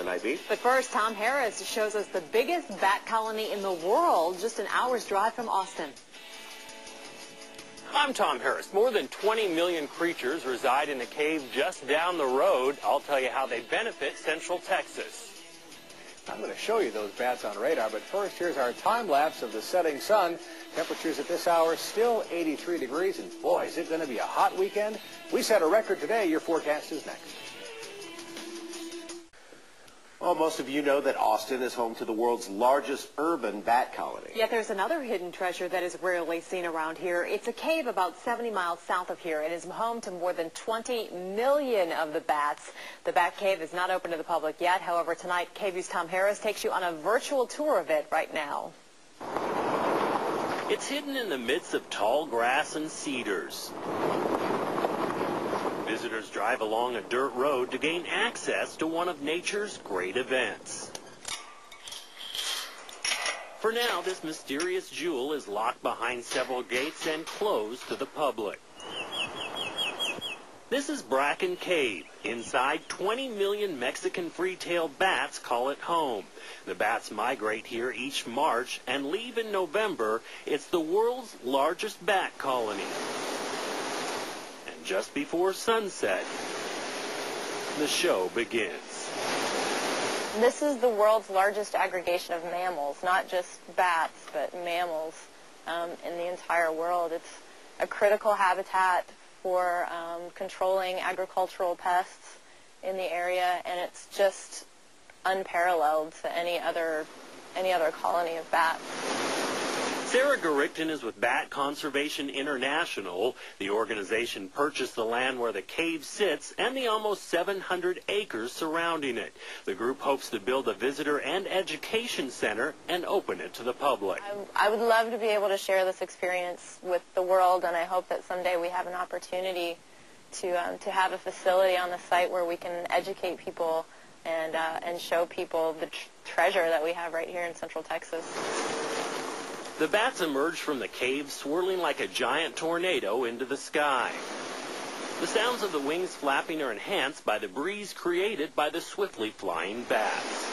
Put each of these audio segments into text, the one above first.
Night Beat. But first, Tom Harris shows us the biggest bat colony in the world, just an hour's drive from Austin. I'm Tom Harris. More than 20 million creatures reside in a cave just down the road. I'll tell you how they benefit Central Texas. I'm going to show you those bats on radar, but first, here's our time-lapse of the setting sun. Temperatures at this hour still 83 degrees, and boy, is it going to be a hot weekend. We set a record today. Your forecast is next. Well, most of you know that Austin is home to the world's largest urban bat colony. Yet there's another hidden treasure that is rarely seen around here. It's a cave about 70 miles south of here. It is home to more than 20 million of the bats. The bat cave is not open to the public yet. However, tonight, KVUE's Tom Harris takes you on a virtual tour of it right now. It's hidden in the midst of tall grass and cedars. Visitors drive along a dirt road to gain access to one of nature's great events. For now, this mysterious jewel is locked behind several gates and closed to the public. This is Bracken Cave. Inside, 20 million Mexican free-tailed bats call it home. The bats migrate here each March and leave in November. It's the world's largest bat colony. Just before sunset, the show begins. This is the world's largest aggregation of mammals, not just bats, but mammals in the entire world. It's a critical habitat for controlling agricultural pests in the area, and it's just unparalleled to any other colony of bats. Sarah Garickton is with Bat Conservation International. The organization purchased the land where the cave sits and the almost 700 acres surrounding it. The group hopes to build a visitor and education center and open it to the public. I would love to be able to share this experience with the world, and I hope that someday we have an opportunity to have a facility on the site where we can educate people and show people the treasure that we have right here in Central Texas. The bats emerge from the cave swirling like a giant tornado into the sky. The sounds of the wings flapping are enhanced by the breeze created by the swiftly flying bats.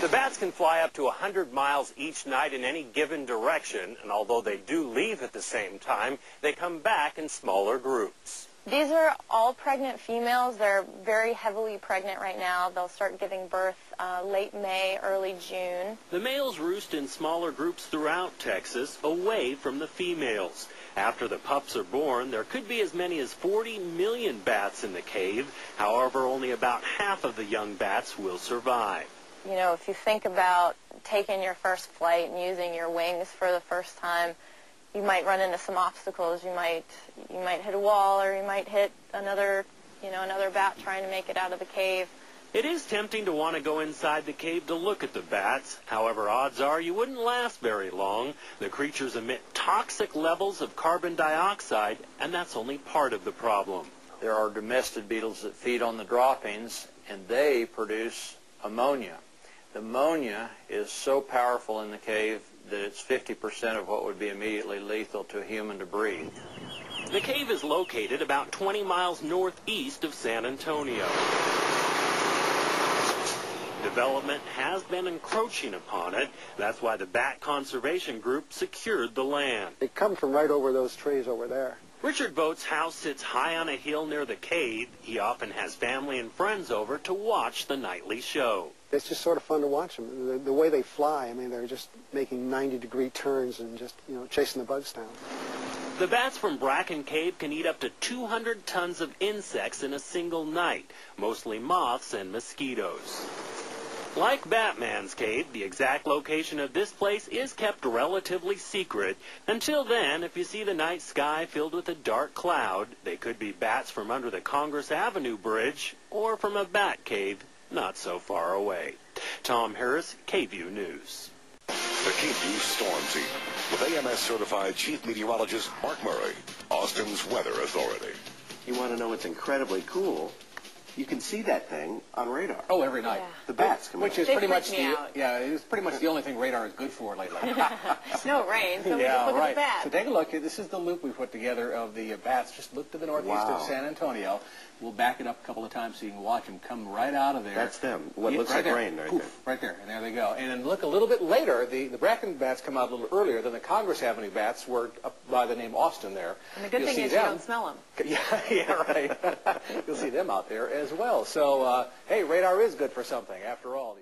The bats can fly up to 100 miles each night in any given direction, and although they do leave at the same time, they come back in smaller groups. These are all pregnant females. They're very heavily pregnant right now. They'll start giving birth late May, early June. The males roost in smaller groups throughout Texas, away from the females. After the pups are born, there could be as many as 40 million bats in the cave. However, only about half of the young bats will survive. You know, if you think about taking your first flight and using your wings for the first time, you might run into some obstacles. You might hit a wall, or you might hit another bat trying to make it out of the cave. It is tempting to want to go inside the cave to look at the bats. However, odds are you wouldn't last very long. The creatures emit toxic levels of carbon dioxide, and that's only part of the problem. There are domestic beetles that feed on the droppings, and they produce ammonia. The ammonia is so powerful in the cave that it's 50% of what would be immediately lethal to a human to breathe. The cave is located about 20 miles northeast of San Antonio. Development has been encroaching upon it. That's why the Bat Conservation Group secured the land. They come from right over those trees over there. Richard Boat's house sits high on a hill near the cave. He often has family and friends over to watch the nightly show. It's just sort of fun to watch them. The way they fly, I mean, they're just making 90-degree turns and just, chasing the bugs down. The bats from Bracken Cave can eat up to 200 tons of insects in a single night, mostly moths and mosquitoes. Like Batman's cave, the exact location of this place is kept relatively secret. Until then, if you see the night sky filled with a dark cloud, they could be bats from under the Congress Avenue Bridge or from a bat cave not so far away. Tom Harris, KVUE News. The KVUE Storm Team with AMS-certified Chief Meteorologist Mark Murray, Austin's Weather Authority. You want to know what's incredibly cool? You can see that thing on radar. Oh, every night. Yeah. The bats come Which out. is They pretty much freak me the out. it's pretty much the only thing radar is good for lately. Snow, rain, so we Yeah, just look right. at the bats. So take a look. This is the loop we put together of the bats. Just look to the northeast Wow. of San Antonio. We'll back it up a couple of times so you can watch them come right out of there. That's them. What Yeah, looks right like there. rain right Poof, there. right there, and there they go. And then look a little bit later, the Bracken bats come out a little earlier than the Congress Avenue bats were up by the name Austin there. And the good You'll thing see is them. you don't smell them. Yeah, right. You'll see them out there as well. So, hey, radar is good for something after all.